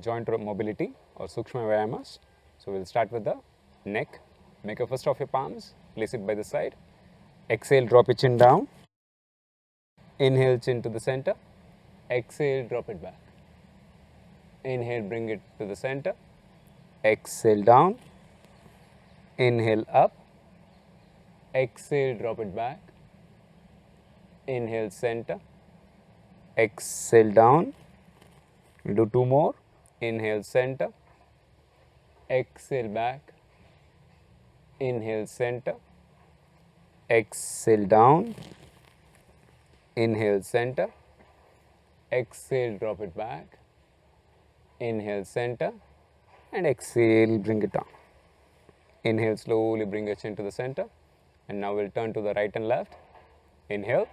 joint mobility or Sukshma Vayamas. So we'll start with the neck. Make a fist of your palms, place it by the side. Exhale, drop your chin down. Inhale, chin to the center. Exhale, drop it back. Inhale, bring it to the center. Exhale, down. Inhale, up. Exhale, drop it back. Inhale, center. Exhale, down. We'll do two more. Inhale, center. Exhale, back. Inhale, center. Exhale, down. Inhale, center. Exhale, drop it back. Inhale, center. And exhale, bring it down. Inhale, slowly bring your chin to the center. And now we'll turn to the right and left. Inhale.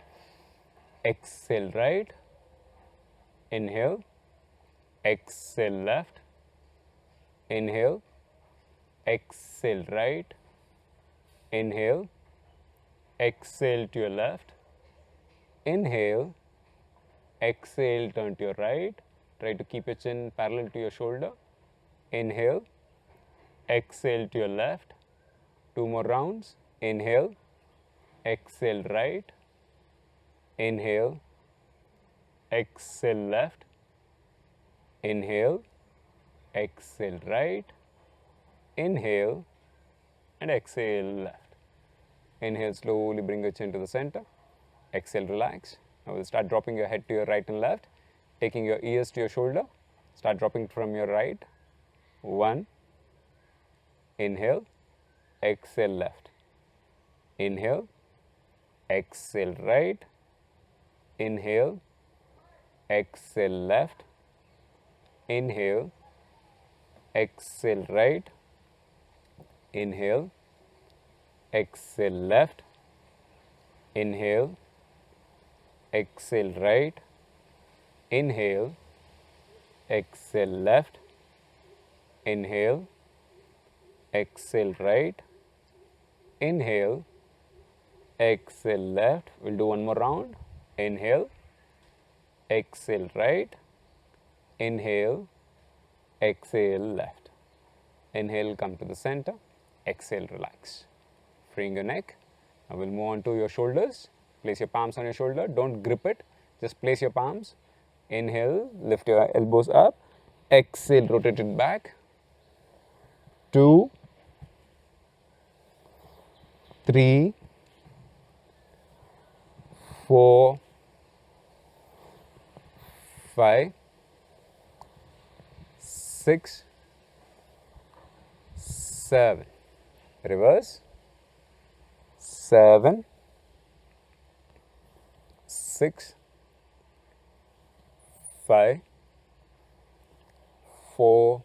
Exhale, right. Inhale. Exhale, left. Inhale. Exhale, right. Inhale. Exhale to your left. Inhale. Exhale, turn to your right. Try to keep your chin parallel to your shoulder. Inhale. Exhale to your left. Two more rounds. Inhale. Exhale, right. Inhale. Exhale, left. Inhale. Exhale, right. Inhale. And exhale, left. Inhale, slowly bring your chin to the center. Exhale, relax. Now we'll start dropping your head to your right and left. Taking your ears to your shoulder. Start dropping from your right. 1. Inhale. Exhale, left. Inhale. Exhale, right. Inhale. Exhale, left. Inhale. Exhale, right. Inhale. Exhale, left. Inhale. Exhale, right. Inhale. Exhale, left. Inhale. Exhale, right. Inhale. Exhale, left. We'll do one more round. Inhale. Exhale, right. Inhale. Exhale, left. Inhale, come to the center. Exhale, relax. Freeing your neck. Now we'll move on to your shoulders. Place your palms on your shoulder. Don't grip it. Just place your palms. Inhale, lift your elbows up. Exhale, rotate it back. 2, 3, 4, 5, 6, 7. Reverse. 7, 6, 5, 4,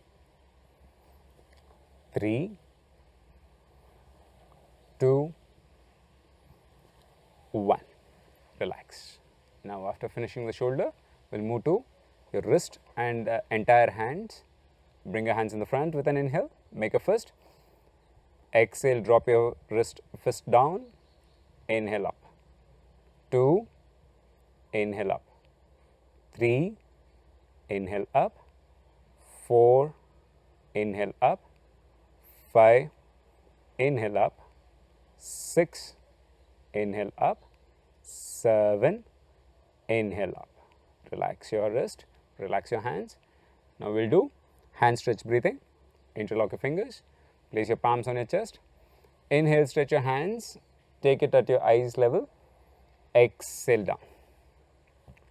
3, 2, 1. Relax. Now after finishing the shoulder, we'll move to your wrist and entire hands. Bring your hands in the front with an inhale. Make a fist. Exhale, drop your fist down. Inhale up. 2, inhale up. 3, inhale up. 4, inhale up. 5, inhale up. 6, inhale up. 7, inhale up. Relax your wrist, relax your hands. Now we'll do hand stretch breathing. Interlock your fingers. Place your palms on your chest. Inhale, stretch your hands. Take it at your eyes level. Exhale, down.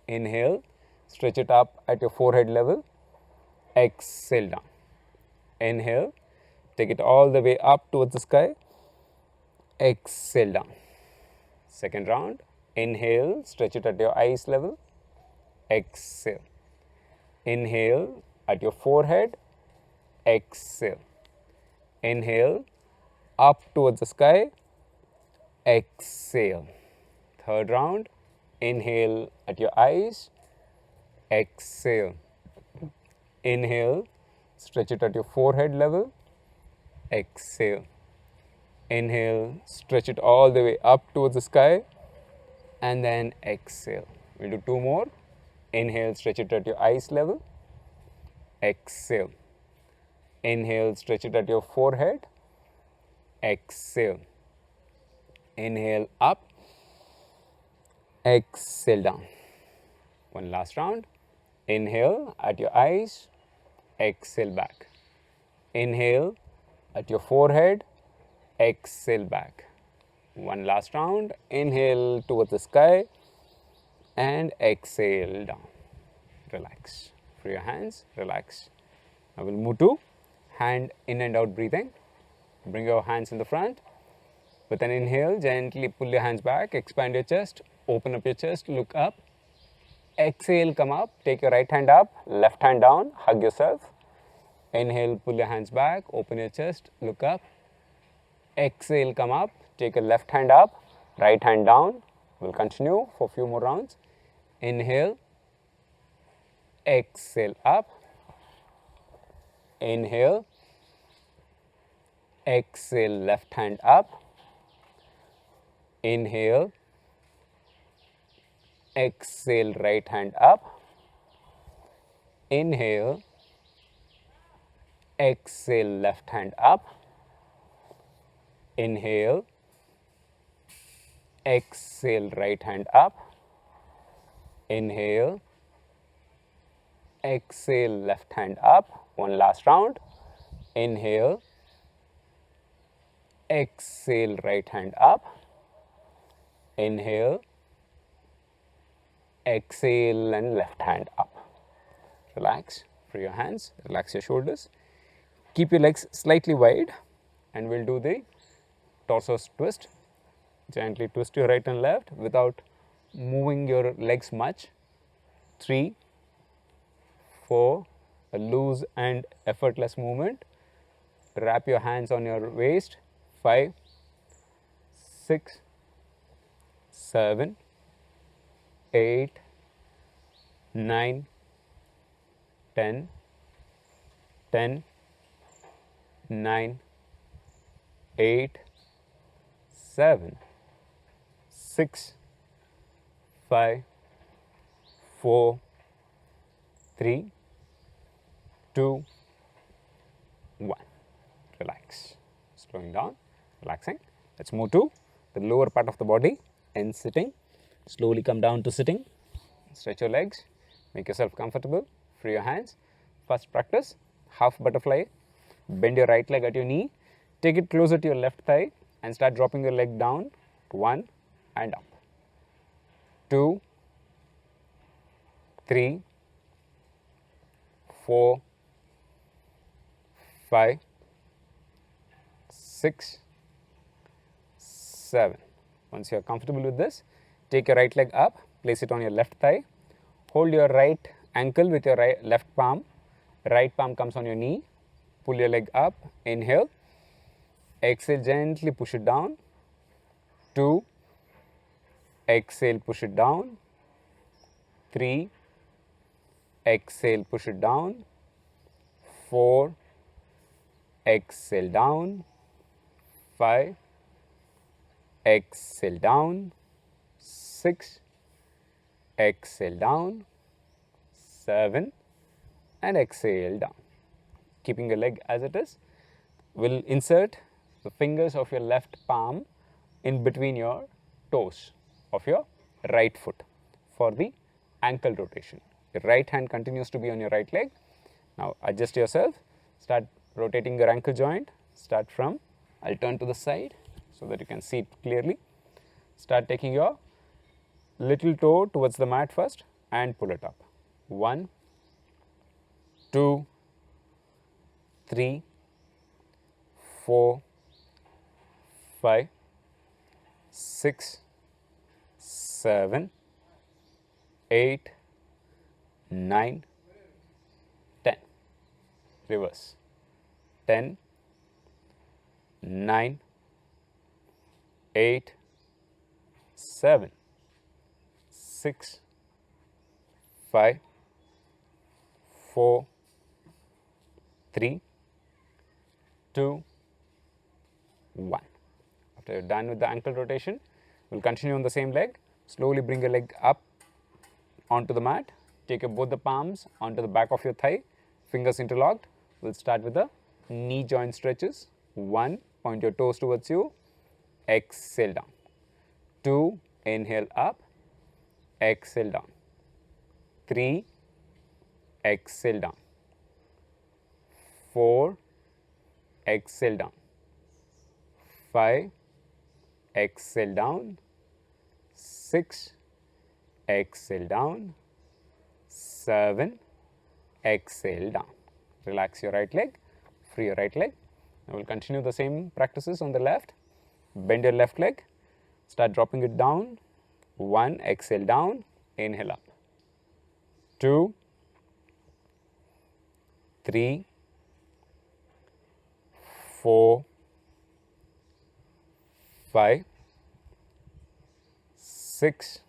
Inhale, stretch it up at your forehead level. Exhale, down. Inhale, take it all the way up towards the sky. Exhale, down. Second round. Inhale, stretch it at your eyes level. Exhale. Inhale at your forehead. Exhale. Inhale, up towards the sky. Exhale. Third round. Inhale at your eyes. Exhale. Inhale, stretch it at your forehead level. Exhale. Inhale, stretch it all the way up towards the sky. And then exhale. We'll do two more. Inhale, stretch it at your eyes level. exhale. Inhale, stretch it at your forehead, exhale. Inhale up, exhale down. One last round. Inhale at your eyes, exhale back. Inhale at your forehead, exhale back. One last round. Inhale towards the sky and exhale down. Relax. Free your hands, relax. Now we'll move to hand in and out breathing. Bring your hands in the front. With an inhale, gently pull your hands back, expand your chest, open up your chest, look up. Exhale, come up, take your right hand up, left hand down, hug yourself. Inhale, pull your hands back, open your chest, look up. Exhale, come up, take your left hand up, right hand down. We'll continue for a few more rounds. Inhale, exhale up. Inhale, exhale, left hand up. Inhale, exhale, right hand up. Inhale, exhale, left hand up. Inhale, exhale, right hand up. Inhale, exhale, left hand up. One last round. Inhale, exhale, right hand up. Inhale, exhale and left hand up. Relax, free your hands, relax your shoulders. Keep your legs slightly wide and we'll do the torso twist. Gently twist your right and left without moving your legs much. 3, 4, a loose and effortless movement. Wrap your hands on your waist. 5, 6, 7, 8, 9, 10, 10, 9, 8, 7, 6, 5, 4, 3, 2, 1. Relax. Slowing down, relaxing. Let's move to the lower part of the body and sitting. Slowly come down to sitting. Stretch your legs. Make yourself comfortable. Free your hands. First practice, half butterfly. Bend your right leg at your knee. Take it closer to your left thigh and start dropping your leg down. 1 and up. 2, 3, 4, 5, 6, 7. Once you are comfortable with this, take your right leg up, place it on your left thigh. Hold your right ankle with your left palm. Right palm comes on your knee. Pull your leg up. Inhale. Exhale, gently push it down. 2. Exhale, push it down. 3. Exhale, push it down. 4. Exhale down. 5. Exhale down. 6. Exhale down. 7. And exhale down. Keeping your leg as it is, we'll insert the fingers of your left palm in between your toes of your right foot for the ankle rotation. Your right hand continues to be on your right leg. Now adjust yourself, start rotating your ankle joint. Start from, I'll turn to the side so that you can see it clearly. Start taking your little toe towards the mat first and pull it up. 1, 2, 3, 4, 5, 6, 7, 8, 9, 10. Reverse. 10, 9, 8, 7, 6, 5, 4, 3, 2, 1. After you're done with the ankle rotation, we'll continue on the same leg. Slowly bring your leg up onto the mat. Take both the palms onto the back of your thigh. fingers interlocked. We'll start with the knee joint stretches. 1, point your toes towards you, exhale down. 2, inhale up, exhale down. 3, exhale down. 4, exhale down. 5, exhale down. 6, exhale down. 7, exhale down. Relax your right leg, free your right leg. Now we'll continue the same practices on the left. Bend your left leg, start dropping it down. 1, exhale down, inhale up. 2, 3, 4, 5, 6,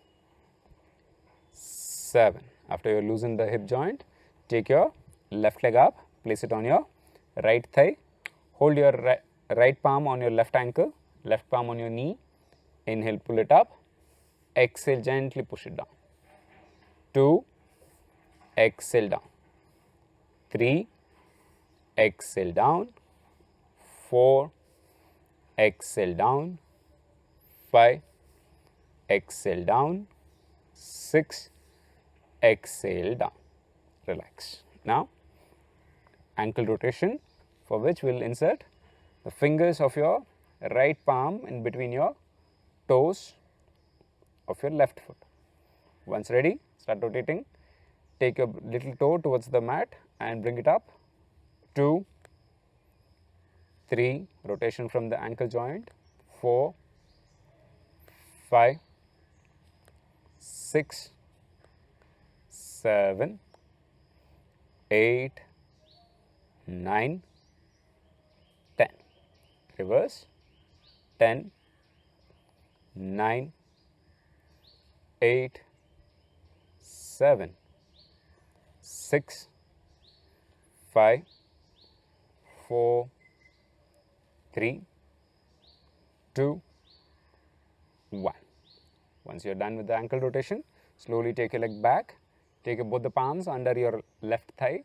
7. After you loosen the hip joint, take your left leg up, place it on your right thigh. Hold your right palm on your left ankle, left palm on your knee. Inhale, pull it up. Exhale, gently push it down. 2, exhale down. 3, exhale down. 4, exhale down. 5, exhale down. 6, exhale down. Relax. Now, ankle rotation, for which we will insert the fingers of your right palm in between your toes of your left foot. Once ready, start rotating. Take your little toe towards the mat and bring it up. 2, 3, rotation from the ankle joint. 4, 5, 6, 7, 8, 9, 10. Reverse. 10, 9, 8, 7, 6, 5, 4, 3, 2, 1. Once you are done with the ankle rotation, slowly take your leg back. Take both the palms under your left thigh.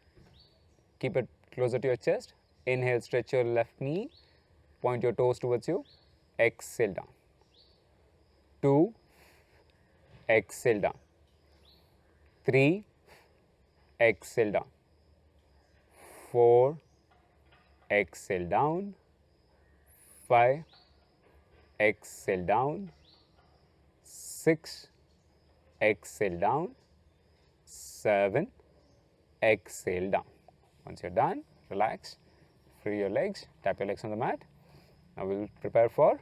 Keep it closer to your chest. Inhale, stretch your left knee. Point your toes towards you. Exhale down. 2, exhale down. 3, exhale down. 4, exhale down. 5, exhale down. 6, exhale down. 7, exhale down. Once you're done, relax, free your legs, tap your legs on the mat. Now we will prepare for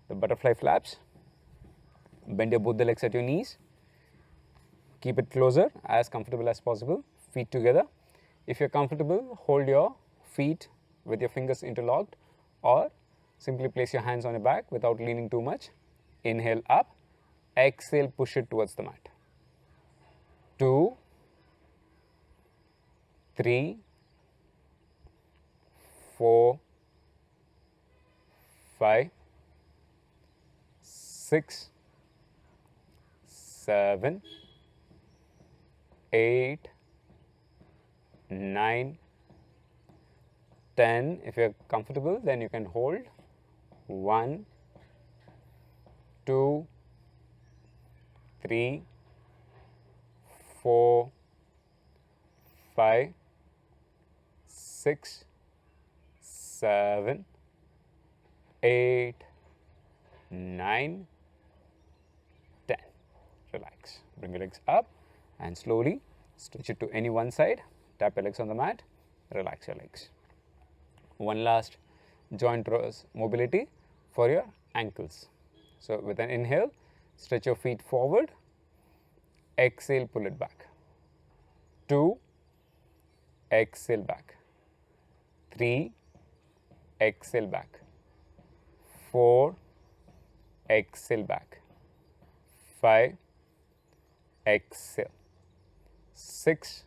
the butterfly flaps. Bend your both the legs at your knees. Keep it closer, as comfortable as possible, feet together. If you're comfortable, hold your feet with your fingers interlocked, or simply place your hands on your back without leaning too much. Inhale up, exhale, push it towards the mat. 2, 3, 4, 5, 6, 7, 8, 9, 10. If you are comfortable, then you can hold. 1, 2, 3, 4, 5, 6, 7, 8, 9, 10. Relax. Bring your legs up and slowly stretch it to any one side. Tap your legs on the mat. Relax your legs. One last joint mobility for your ankles. So, with an inhale, stretch your feet forward. Exhale, pull it back. 2, exhale back. 3, exhale back. 4, exhale back. 5, exhale. 6,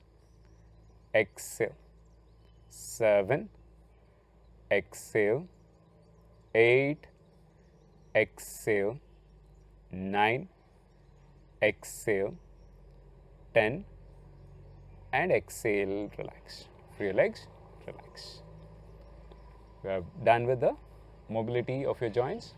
exhale. 7, exhale. 8, exhale. 9, exhale. 10, and exhale, relax. for your legs, relax. We are done with the mobility of your joints.